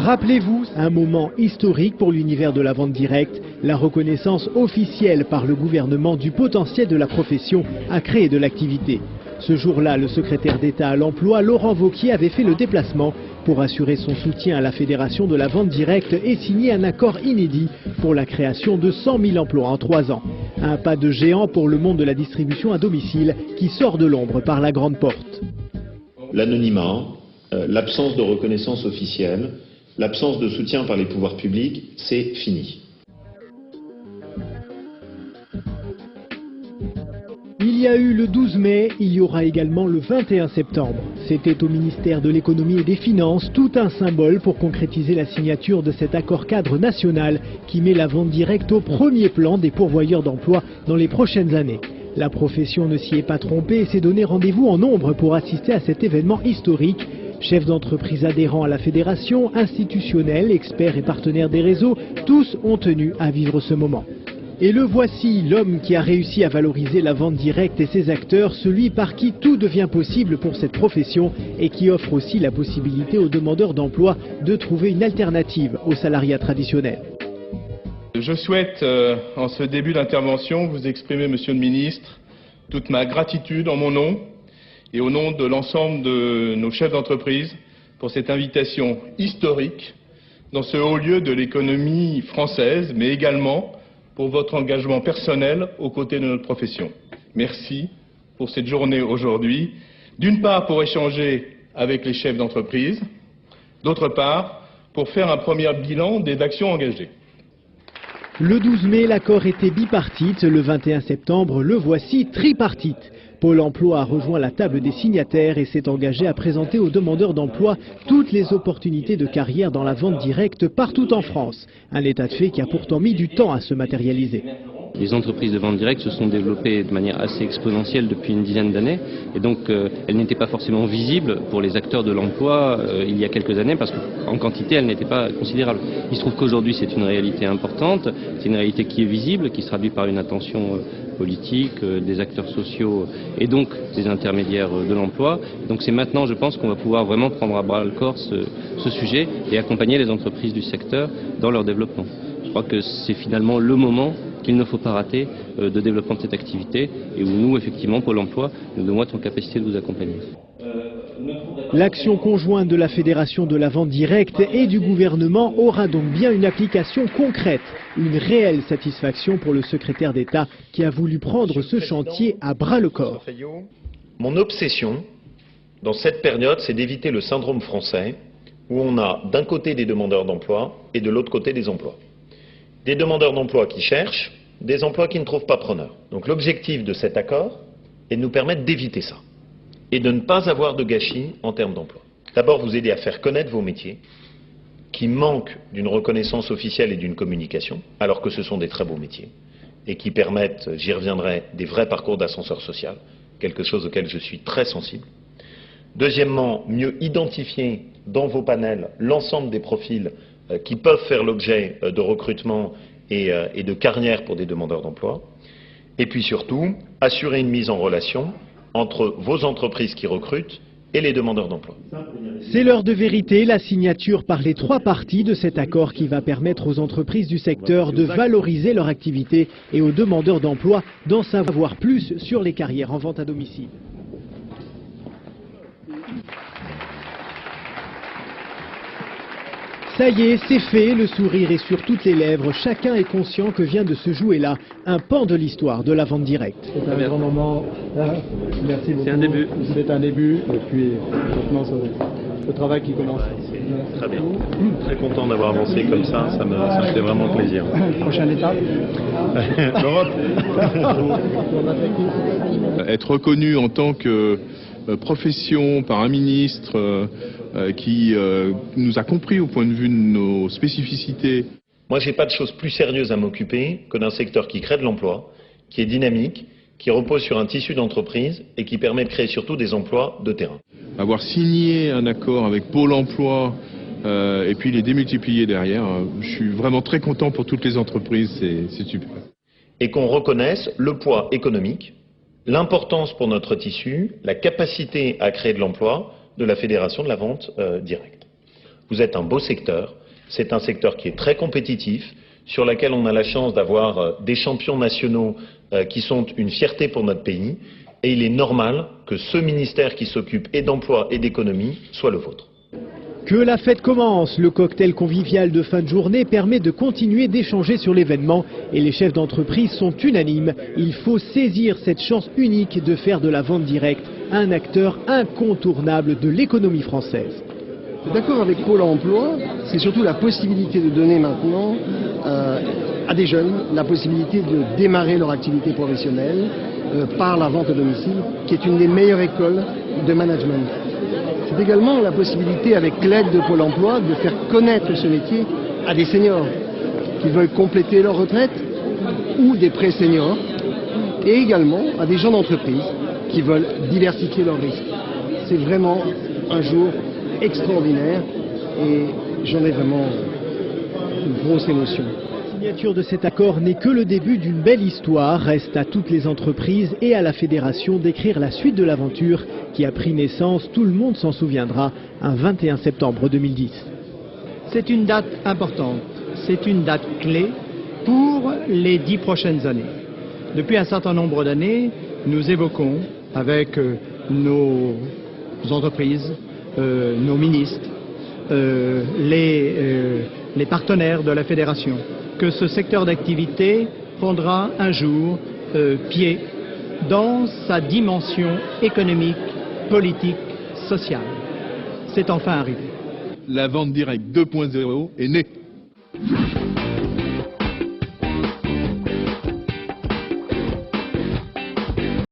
Rappelez-vous, un moment historique pour l'univers de la vente directe, la reconnaissance officielle par le gouvernement du potentiel de la profession à créer de l'activité. Ce jour-là, le secrétaire d'État à l'emploi, Laurent Wauquiez, avait fait le déplacement pour assurer son soutien à la Fédération de la vente directe et signer un accord inédit pour la création de 100 000 emplois en 3 ans. Un pas de géant pour le monde de la distribution à domicile qui sort de l'ombre par la grande porte. L'anonymat, l'absence de reconnaissance officielle, l'absence de soutien par les pouvoirs publics, c'est fini. Il y a eu le 12 mai, il y aura également le 21 septembre. C'était au ministère de l'économie et des finances tout un symbole pour concrétiser la signature de cet accord cadre national qui met la vente directe au premier plan des pourvoyeurs d'emploi dans les prochaines années. La profession ne s'y est pas trompée et s'est donné rendez-vous en nombre pour assister à cet événement historique. Chefs d'entreprise adhérents à la fédération, institutionnels, experts et partenaires des réseaux, tous ont tenu à vivre ce moment. Et le voici, l'homme qui a réussi à valoriser la vente directe et ses acteurs, celui par qui tout devient possible pour cette profession et qui offre aussi la possibilité aux demandeurs d'emploi de trouver une alternative au salariat traditionnel. Je souhaite, en ce début d'intervention, vous exprimer, Monsieur le Ministre, toute ma gratitude en mon nom et au nom de l'ensemble de nos chefs d'entreprise pour cette invitation historique dans ce haut lieu de l'économie française, mais également pour votre engagement personnel aux côtés de notre profession. Merci pour cette journée aujourd'hui, d'une part pour échanger avec les chefs d'entreprise, d'autre part pour faire un premier bilan des actions engagées. Le 12 mai, l'accord était bipartite, le 21 septembre, le voici tripartite. Pôle emploi a rejoint la table des signataires et s'est engagé à présenter aux demandeurs d'emploi toutes les opportunités de carrière dans la vente directe partout en France. Un état de fait qui a pourtant mis du temps à se matérialiser. Les entreprises de vente directe se sont développées de manière assez exponentielle depuis une dizaine d'années et donc elles n'étaient pas forcément visibles pour les acteurs de l'emploi il y a quelques années parce qu'en quantité elles n'étaient pas considérables. Il se trouve qu'aujourd'hui c'est une réalité importante, c'est une réalité qui est visible, qui se traduit par une attention politique, des acteurs sociaux et donc des intermédiaires de l'emploi. Donc c'est maintenant, je pense, qu'on va pouvoir vraiment prendre à bras le corps ce sujet et accompagner les entreprises du secteur dans leur développement. Je crois que c'est finalement le moment qu'il ne faut pas rater de développement de cette activité et où nous, effectivement, Pôle emploi, nous devons être en capacité de vous accompagner. L'action conjointe de la Fédération de la vente directe et du gouvernement aura donc bien une application concrète, une réelle satisfaction pour le secrétaire d'État qui a voulu prendre ce chantier à bras le corps. Mon obsession dans cette période, c'est d'éviter le syndrome français où on a d'un côté des demandeurs d'emploi et de l'autre côté des emplois. Des demandeurs d'emploi qui cherchent, des emplois qui ne trouvent pas preneurs. Donc l'objectif de cet accord est de nous permettre d'éviter ça et de ne pas avoir de gâchis en termes d'emploi. D'abord, vous aider à faire connaître vos métiers qui manquent d'une reconnaissance officielle et d'une communication, alors que ce sont des très beaux métiers et qui permettent, j'y reviendrai, des vrais parcours d'ascenseur social, quelque chose auquel je suis très sensible. Deuxièmement, mieux identifier dans vos panels l'ensemble des profils qui peuvent faire l'objet de recrutement et de carrière pour des demandeurs d'emploi. Et puis surtout, assurer une mise en relation entre vos entreprises qui recrutent et les demandeurs d'emploi. C'est l'heure de vérité, la signature par les 3 parties de cet accord qui va permettre aux entreprises du secteur de valoriser leur activité et aux demandeurs d'emploi d'en savoir plus sur les carrières en vente à domicile. Ça y est, c'est fait, le sourire est sur toutes les lèvres. Chacun est conscient que vient de se jouer là un pan de l'histoire de la vente directe. C'est un grand moment. Merci beaucoup. C'est un début. C'est un début et puis maintenant le travail qui commence. Très bien. Très content d'avoir avancé comme ça me fait vraiment plaisir. Prochaine étape. L'Europe. Être reconnu en tant que profession par un ministre qui nous a compris au point de vue de nos spécificités. Moi, j'ai pas de chose plus sérieuse à m'occuper que d'un secteur qui crée de l'emploi, qui est dynamique, qui repose sur un tissu d'entreprise et qui permet de créer surtout des emplois de terrain. Avoir signé un accord avec Pôle emploi et puis les démultiplier derrière, je suis vraiment très content pour toutes les entreprises, c'est super. Et qu'on reconnaisse le poids économique, l'importance pour notre tissu, la capacité à créer de l'emploi de la Fédération de la vente directe. Vous êtes un beau secteur, c'est un secteur qui est très compétitif, sur lequel on a la chance d'avoir des champions nationaux qui sont une fierté pour notre pays, et il est normal que ce ministère qui s'occupe et d'emploi et d'économie soit le vôtre. Que la fête commence, le cocktail convivial de fin de journée permet de continuer d'échanger sur l'événement et les chefs d'entreprise sont unanimes. Il faut saisir cette chance unique de faire de la vente directe un acteur incontournable de l'économie française. D'accord avec Pôle emploi, c'est surtout la possibilité de donner maintenant à des jeunes la possibilité de démarrer leur activité professionnelle par la vente à domicile, qui est une des meilleures écoles de management. C'est également la possibilité, avec l'aide de Pôle emploi, de faire connaître ce métier à des seniors qui veulent compléter leur retraite ou des pré-seniors, et également à des gens d'entreprise qui veulent diversifier leurs risques. C'est vraiment un jour extraordinaire et j'en ai vraiment une grosse émotion. La signature de cet accord n'est que le début d'une belle histoire. Reste à toutes les entreprises et à la fédération d'écrire la suite de l'aventure qui a pris naissance, tout le monde s'en souviendra, un 21 septembre 2010. C'est une date importante, c'est une date clé pour les 10 prochaines années. Depuis un certain nombre d'années, nous évoquons avec nos entreprises, nos ministres, les partenaires de la fédération, que ce secteur d'activité prendra un jour pied dans sa dimension économique, politique, sociale. C'est enfin arrivé. La vente directe 2.0 est née.